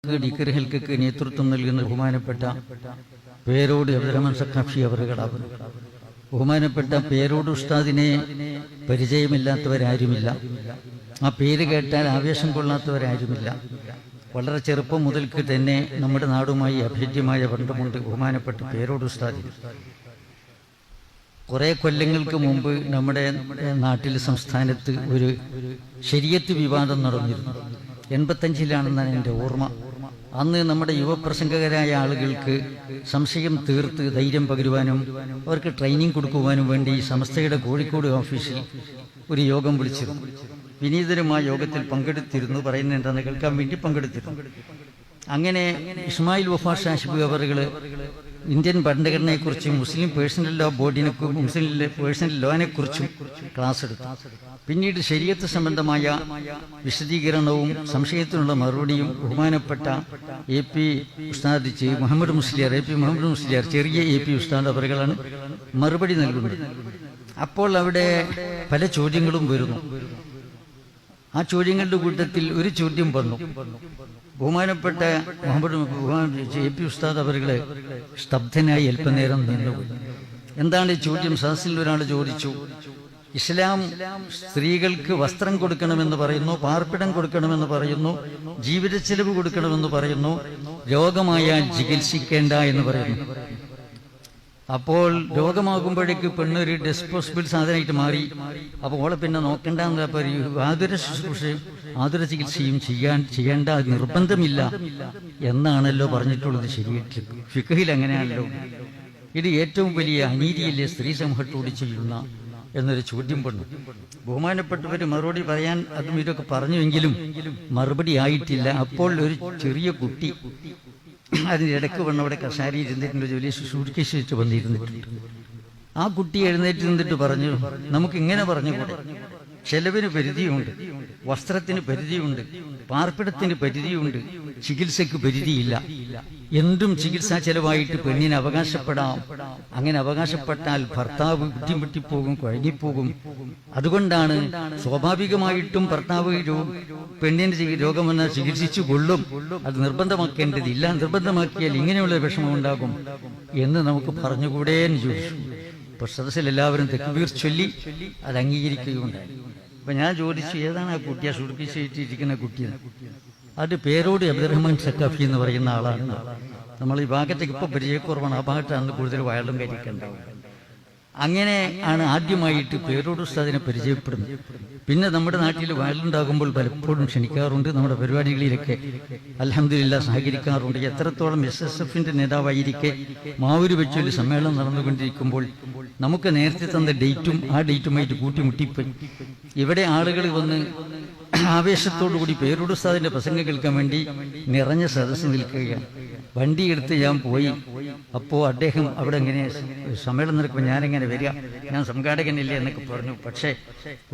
നമുക്ക് ഡിഗ്രി ഹൽക്കക്ക് നേതൃത്വം നൽകുന്ന ബഹുമാനപ്പെട്ട പേരോട് അബ്ദുറഹ്മാൻ സഖാഫി അവറുകളാണ്. ബഹുമാനപ്പെട്ട പേരോട് ഉസ്താദിനെ പരിചയമില്ലാത്തവരാരുമില്ല. ആ പേര് കേട്ടാൽ ആവേശം കൊള്ളാത്തവരാരുമില്ല. വളരെ ചെറുപ്പം മുതൽക്ക് തന്നെ നമ്മുടെ നാടുമായി അഭേദ്യമായ ബന്ധമുണ്ട് ബഹുമാനപ്പെട്ട പേരോട് ഉസ്താദിന്. കുറേ കൊല്ലങ്ങൾക്ക് മുമ്പ് നമ്മുടെ നാട്ടിൽ സംസ്ഥാനത്ത് ഒരു ശരീഅത്ത് വിവാദം നടന്നിരുന്നു. 85-ലാണെന്നാണ് എൻ്റെ ഓർമ്മ. അന്ന് നമ്മുടെ യുവപ്രസംഗകരായ ആളുകൾക്ക് സംശയം തീർത്ത് ധൈര്യം പകരുവാനും അവർക്ക് ട്രെയിനിങ് കൊടുക്കുവാനും വേണ്ടി സമസ്തയുടെ കോഴിക്കോട് ഓഫീസിൽ ഒരു യോഗം വിളിച്ചിരുന്നു. വിനീതരുമായ യോഗത്തിൽ പങ്കെടുത്തിരുന്നു. പറയുന്നുണ്ടെന്ന് കേൾക്കാൻ വേണ്ടി പങ്കെടുത്തിരുന്നു. അങ്ങനെ ഇസ്മായിൽ വഫാ ഷാഷിബ് അവറുകൾ ഇന്ത്യൻ ഭരണഘടനയെക്കുറിച്ചും മുസ്ലിം പേഴ്സണൽ ലോ ബോർഡിനെ മുസ്ലിം പേഴ്സണൽ ലോനെക്കുറിച്ചും ക്ലാസ് എടുത്തു. പിന്നീട് ശരീഅത്ത് സംബന്ധമായ വിശദീകരണവും സംശയത്തിനുള്ള മറുപടിയും ബഹുമാനപ്പെട്ട AP ഉസ്താദ് മുഹമ്മദ് മുസ്ലിയാർ, AP മുഹമ്മദ് മുസ്ലിയാർ, ചെറിയ AP ഉസ്താദ് അവറുകളാണ് മറുപടി നൽകുന്നത്. അപ്പോൾ അവിടെ പല ചോദ്യങ്ങളും വരുന്നു. ആ ചോദ്യങ്ങളുടെ കൂട്ടത്തിൽ ഒരു ചോദ്യം വന്നു. ബഹുമാനപ്പെട്ട AP ഉസ്താദ് അവരുകളെ സ്തബ്ധനായി അല്പനേരം നിന്നുപോയി. എന്താണ് ചോദ്യം? സദസ്സിൽ ഒരാൾ ചോദിച്ചു, ഇസ്ലാം സ്ത്രീകൾക്ക് വസ്ത്രം കൊടുക്കണമെന്ന് പറയുന്നു, പാർപ്പിടം കൊടുക്കണമെന്ന് പറയുന്നു, ജീവിത ചെലവ് കൊടുക്കണമെന്ന് പറയുന്നു, രോഗമായാൽ ചികിത്സിക്കേണ്ട എന്ന് പറയുന്നു. അപ്പോൾ രോഗമാകുമ്പോഴേക്ക് പെണ്ണൊരു ഡിസ്പോസിബിൾ സാധനമായിട്ട് മാറി. അപ്പോൾ ഓളെ പിന്നെ നോക്കണ്ടെന്ന് ആതുര ശുശ്രൂഷയും ആതുര ചികിത്സയും ചെയ്യേണ്ട നിർബന്ധമില്ല എന്നാണല്ലോ പറഞ്ഞിട്ടുള്ളത്. ശരിയായിട്ട് ഫിഖ്ഹിൽ അങ്ങനെയാണല്ലോ. ഇത് ഏറ്റവും വലിയ അനീതിയല്ലേ സ്ത്രീ സമൂഹത്തോട് ചെയ്യുന്ന എന്നൊരു ചോദ്യം വന്നു. ബഹുമാനപ്പെട്ടവർ മറുപടി പറയാൻ അതും ഇതൊക്കെ പറഞ്ഞുവെങ്കിലും മറുപടി ആയിട്ടില്ല. അപ്പോൾ ഒരു ചെറിയ കുട്ടി അതിനിടയ്ക്ക് വന്ന് അവിടെ കസാരി ഇരുന്നിട്ടുണ്ട്, ജോലി സൂട്ട്കേസ് വെച്ച് വന്നിരുന്നിട്ടുണ്ട്. ആ കുട്ടി എഴുന്നേറ്റ് നിന്നിട്ട് പറഞ്ഞു, നമുക്ക് ഇങ്ങനെ പറഞ്ഞുകൂടെ? ചെലവിന് പരിധിയുണ്ട്, വസ്ത്രത്തിന് പരിധിയുണ്ട്, പാർപ്പിടത്തിന് പരിധിയുണ്ട്, ചികിത്സയ്ക്ക് പരിധിയില്ല. എന്തും ചികിത്സാ ചെലവായിട്ട് പെണ്ണിന് അവകാശപ്പെടാം. അങ്ങനെ അവകാശപ്പെട്ടാൽ ഭർത്താവ് ബുദ്ധിമുട്ടിപ്പോകും, കുഴങ്ങിപ്പോകും. അതുകൊണ്ടാണ് സ്വാഭാവികമായിട്ടും ഭർത്താവ് പെണ്ണിന് രോഗം വന്നാൽ ചികിത്സിച്ചു കൊള്ളും, അത് നിർബന്ധമാക്കേണ്ടതില്ല. നിർബന്ധമാക്കിയാൽ ഇങ്ങനെയുള്ള വിഷമം ഉണ്ടാകും എന്ന് നമുക്ക് പറഞ്ഞുകൂടെ എന്ന് ചോദിച്ചു. ഇപ്പൊ സദസ്സിൽ എല്ലാവരും തക്ബീർ ചൊല്ലി അത് അംഗീകരിക്കുകയുണ്ടായി. അപ്പൊ ഞാൻ ചോദിച്ചു, ഏതാണ് ആ കുട്ടിയെ സുർക്കിച്ചിരിക്കുന്ന കുട്ടിയെന്ന്? അത് പേരോട് അബ്ദുറഹ്മാൻ സഖാഫി എന്ന് പറയുന്ന ആളാണ്. നമ്മൾ ഈ ഭാഗത്തേക്ക് ഇപ്പൊ പരിചയക്കുറവാണ്, ആ ഭാഗത്താണ് കൂടുതൽ വയലും കരിക്കുണ്ടാവും. അങ്ങനെ ആണ് ആദ്യമായിട്ട് പേരോട് ഉസ്താദിനെ പരിചയപ്പെടുന്നത്. പിന്നെ നമ്മുടെ നാട്ടിൽ വയലുണ്ടാകുമ്പോൾ പലപ്പോഴും ക്ഷണിക്കാറുണ്ട്, നമ്മുടെ പരിപാടികളിലൊക്കെ അൽഹംദുലില്ലാ സഹകരിക്കാറുണ്ട്. എത്രത്തോളം SSFന്റെ നേതാവായിരിക്കെ മാവൂര് വെച്ചൊരു സമ്മേളനം നടന്നുകൊണ്ടിരിക്കുമ്പോൾ നമുക്ക് നേരത്തെ തന്ന ഡേറ്റും ആ ഡേറ്റുമായിട്ട് കൂട്ടിമുട്ടിപ്പോയി. ഇവിടെ ആളുകൾ വന്ന് ആവേശത്തോടുകൂടി പേരോട് ഉസ്താദിന്റെ പ്രസംഗം കേൾക്കാൻ വേണ്ടി നിറഞ്ഞ സദസ്സ് നിൽക്കുകയാണ്. വണ്ടിയെടുത്ത് ഞാൻ പോയി. അപ്പോൾ അദ്ദേഹം അവിടെ എങ്ങനെ സമ്മേളനം നടക്കുമ്പോൾ ഞാനെങ്ങനെ വരിക, ഞാൻ സംഘാടകനില്ലേ എന്നൊക്കെ പറഞ്ഞു. പക്ഷേ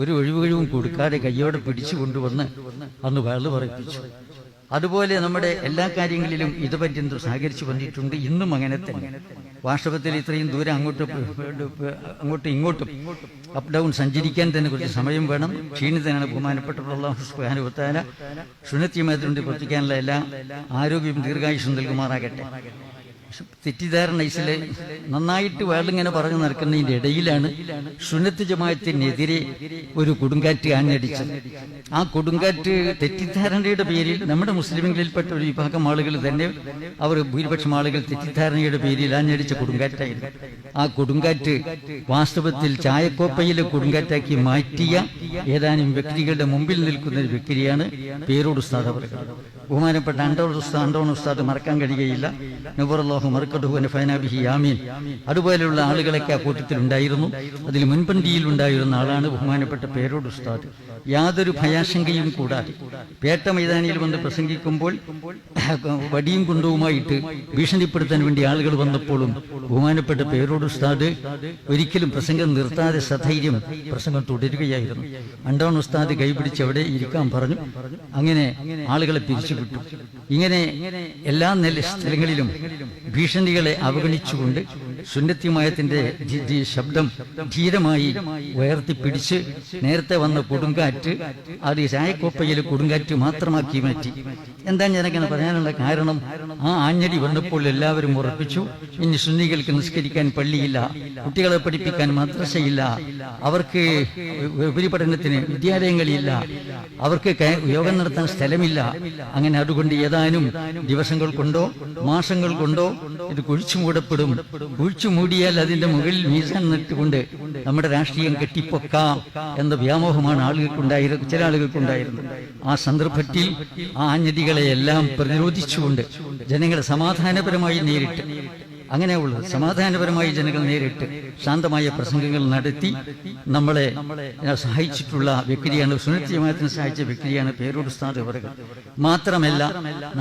ഒരു ഒഴിവുകഴിവും കൊടുക്കാതെ കയ്യോടെ പിടിച്ചു കൊണ്ടുവന്ന് അന്ന് വയല് പറയിപ്പിച്ചു. അതുപോലെ നമ്മുടെ എല്ലാ കാര്യങ്ങളിലും ഇതുപര്യന്തം സഹകരിച്ചു വന്നിട്ടുണ്ട്. ഇന്നും അങ്ങനെ തന്നെ. വാസ്തവത്തിൽ ഇത്രയും ദൂരം അങ്ങോട്ടും ഇങ്ങോട്ടും അപ്പ് ഡൗൺ സഞ്ചരിക്കാൻ തന്നെ കുറച്ച് സമയം വേണം. ക്ഷീണിതനാണ് ബഹുമാനപ്പെട്ട അല്ലാഹു സുബ്ഹാനഹു വ തആല സുന്നത്തിയമായതുകൊണ്ട് പ്രവർത്തിക്കാനുള്ള എല്ലാ ആരോഗ്യവും ദീർഘായുസ്സും നൽകുമാറാകട്ടെ. തെറ്റിദ്ധാരണ നന്നായിട്ട് വേളിങ്ങനെ പറഞ്ഞു നടക്കുന്നതിൻ്റെ ഇടയിലാണ് സുന്നത്ത് ജമാഅത്തിനെതിരെ ഒരു കൊടുങ്കാറ്റ് ആഞ്ഞടിച്ചത്. ആ കൊടുങ്കാറ്റ് തെറ്റിദ്ധാരണയുടെ പേരിൽ നമ്മുടെ മുസ്ലിമുകളിൽപ്പെട്ട ഒരു വിഭാഗം ആളുകൾ തന്നെ, അവർ ഭൂരിപക്ഷം ആളുകൾ തെറ്റിദ്ധാരണയുടെ പേരിൽ ആഞ്ഞടിച്ച കൊടുങ്കാറ്റായിരുന്നു. ആ കൊടുങ്കാറ്റ് വാസ്തവത്തിൽ ചായക്കോപ്പയിലെ കൊടുങ്കാറ്റാക്കി മാറ്റിയ ഏതാനും വ്യക്തികളുടെ മുമ്പിൽ നിൽക്കുന്ന ഒരു വ്യക്തിയാണ് പേരോട് ഉസ്താദ് അവർ. ബഹുമാനപ്പെട്ട അണ്ടോൺ ഉസ്താദ് മറക്കാൻ കഴിയുകയില്ല. നബറല്ലാഹു മർക്കദഹു വനഫഅനാ ബിഹി ആമീൻ. അതുപോലെയുള്ള ആളുകളൊക്കെ ആ കൂട്ടത്തിൽ ഉണ്ടായിരുന്നു. അതിൽ മുൻപന്തിയിൽ ഉണ്ടായിരുന്ന ആളാണ് ബഹുമാനപ്പെട്ട പേരോട് ഉസ്താദ്. യാതൊരു ഭയാശങ്കയും കൂടാതെ പേട്ട മൈതാനിയിൽ വന്ന് പ്രസംഗിക്കുമ്പോൾ വടിയും കുന്തവുമായിട്ട് ഭീഷണിപ്പെടുത്താൻ വേണ്ടി ആളുകൾ വന്നപ്പോഴും ബഹുമാനപ്പെട്ട പേരോട് ഉസ്താദ് ഒരിക്കലും പ്രസംഗം നിർത്താതെ സധൈര്യം പ്രസംഗം തുടരുകയായിരുന്നു. അണ്ടോൺ ഉസ്താദ് കൈപിടിച്ച് അവിടെ ഇരിക്കാൻ പറഞ്ഞു. അങ്ങനെ ആളുകളെ പിരിച്ചുവിട്ടു. ഇങ്ങനെ എല്ലാ സ്ഥലങ്ങളിലും ഭീഷണികളെ അവഗണിച്ചുകൊണ്ട് സുന്നത്തിമായത്തിന്റെ ശബ്ദം ധീരമായി ഉയർത്തിപ്പിടിച്ച് നേരത്തെ വന്ന കൊടുങ്കാറ്റ് അത് ചായക്കോപ്പയിൽ കൊടുങ്കാറ്റ് മാത്രമാക്കി മാറ്റി. എന്താ ഞാനങ്ങനെ പറയാനുള്ള കാരണം, ആ ആഞ്ഞടി വന്നപ്പോൾ എല്ലാവരും ഉറപ്പിച്ചു, ഇനി സുന്നികൾക്ക് നിസ്കരിക്കാൻ പള്ളിയില്ല, കുട്ടികളെ പഠിപ്പിക്കാൻ മദ്രസയില്ല, അവർക്ക് ഉപരിപഠനത്തിന് വിദ്യാലയങ്ങളില്ല, അവർക്ക് യോഗം നടത്താൻ സ്ഥലമില്ല. അങ്ങനെ അതുകൊണ്ട് ഏതാനും ദിവസങ്ങൾ കൊണ്ടോ മാസങ്ങൾ കൊണ്ടോ ഇത് കുഴിച്ചു മൂടപ്പെടും. കുഴിച്ചു മൂടിയാൽ അതിന്റെ മുകളിൽ മീസാൻ നട്ടുകൊണ്ട് നമ്മുടെ രാഷ്ട്രീയം കെട്ടിപ്പൊക്കാം എന്ന വ്യാമോഹമാണ് ചില ആളുകൾക്കുണ്ടായിരുന്നത്. ആ സന്ദർഭത്തിൽ ആ ആഞ്ഞടികളെയെല്ലാം പ്രതിരോധിച്ചുകൊണ്ട് ജനങ്ങളെ സമാധാനപരമായി നേരിട്ട്, അങ്ങനെയുള്ളത് സമാധാനപരമായി ജനങ്ങൾ നേരിട്ട് ശാന്തമായ പ്രസംഗങ്ങൾ നടത്തി നമ്മളെ സഹായിച്ചിട്ടുള്ള വ്യക്തിയാണ്, സുന്നത്ത് ജമാഅത്തിനെ സഹായിച്ച വ്യക്തിയാണ് പേരൂർ ഉസ്താദ് അവറുകൾ. മാത്രമല്ല,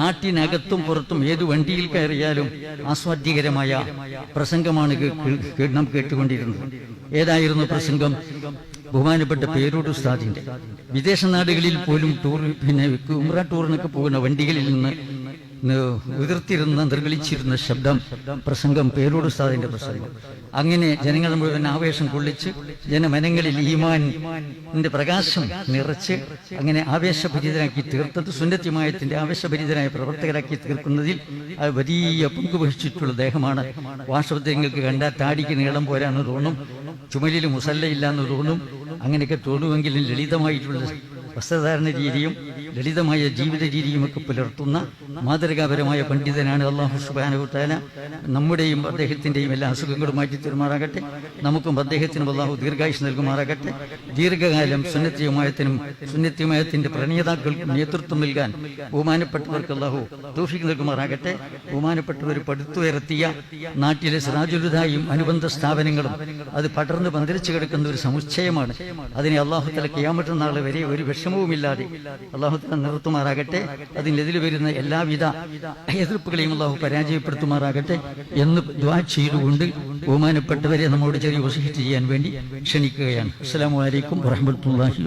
നാട്ടിനകത്തും പുറത്തും ഏത് വണ്ടിയിൽ കയറിയാലും ആസ്വാദ്യകരമായ പ്രസംഗമാണ് നാം കേട്ടുകൊണ്ടിരുന്നത്. ഏതായിരുന്നു പ്രസംഗം? ബഹുമാനപ്പെട്ട പേരൂർ ഉസ്താദിന്റെ വിദേശ നാടുകളിൽ പോലും ഉംറ ടൂറിനൊക്കെ പോകുന്ന വണ്ടികളിൽ നിന്ന് ഉതിർത്തിരുന്ന നിർഗളിച്ചിരുന്ന പ്രസംഗം പേരൂർ ഉസ്താദിന്റെ പ്രസംഗം. അങ്ങനെ ജനങ്ങൾ മുഴുവൻ ആവേശം കൊള്ളിച്ച് ജനമനങ്ങളിൽ ഈമാനിന്റെ പ്രകാശം നിറച്ച് അങ്ങനെ ആവേശഭരിതരാക്കി തീർത്തത്, സുന്നത്ത് ജമാഅത്തിന്റെ ആവേശഭരിതരായ പ്രവർത്തകരാക്കി തീർക്കുന്നതിൽ വലിയ പങ്ക് വഹിച്ചിട്ടുള്ള ദേഹമാണ്. വാസ്തവങ്ങൾക്ക് കണ്ടാൽ താടിക്ക് നീളം പോരാന്ന് തോന്നും, ചുമലിൽ മുസല്ലയില്ലാന്ന് തോന്നും. അങ്ങനെയൊക്കെ തോന്നുമെങ്കിലും ലളിതമായിട്ടുള്ള വസ്ത്രധാരണ രീതിയും ലളിതമായ ജീവിത രീതിയുമൊക്കെ പുലർത്തുന്ന മാതൃകാപരമായ പണ്ഡിതനാണ്. അല്ലാഹു സുബ്ഹാനഹു വ തആല നമ്മുടെയും അദ്ദേഹത്തിന്റെയും എല്ലാ അസുഖങ്ങളും മാറ്റി തരുമാറാകട്ടെ. നമുക്കും അദ്ദേഹത്തിനും അല്ലാഹു ദീർഘായുസ് നൽകുമാറാകട്ടെ. ദീർഘകാലം സുന്നത്ത് ജമാഅത്തിന്റെ പ്രണേതാക്കൾക്കും നേതൃത്വം നൽകാൻ ബഹുമാനപ്പെട്ടവർക്ക് അല്ലാഹു തൗഫീഖ് നൽകുമാറാകട്ടെ. ബഹുമാനപ്പെട്ടവർ പടുത്തുയർത്തിയ നാട്ടിലെ സിറാജുലുദായും അനുബന്ധ സ്ഥാപനങ്ങളും അത് പടർന്ന് പന്തലിച്ചു കിടക്കുന്ന ഒരു സമുച്ചയമാണ്. അതിനെ അല്ലാഹു തആല ഖിയാമത്ത് നാൾ വരെ ഒരു വിഷമവുമില്ലാതെ അല്ലാഹു തആല നിർത്തുമാറാകട്ടെ. അതിനെതിരെ വരുന്ന എല്ലാവിധ എതിർപ്പുകളെയും അല്ലാഹു പരാജയപ്പെടുത്തുമാറാകട്ടെ എന്ന് ദുആ ചെയ്തുകൊണ്ട് ബഹുമാനപ്പെട്ടവരെ നമ്മോട് ചെറിയ വസിയത്ത് ചെയ്യാൻ വേണ്ടി ക്ഷണിക്കുകയാണ്. അസ്സലാമു അലൈക്കും വറഹ്മത്തുള്ളാഹി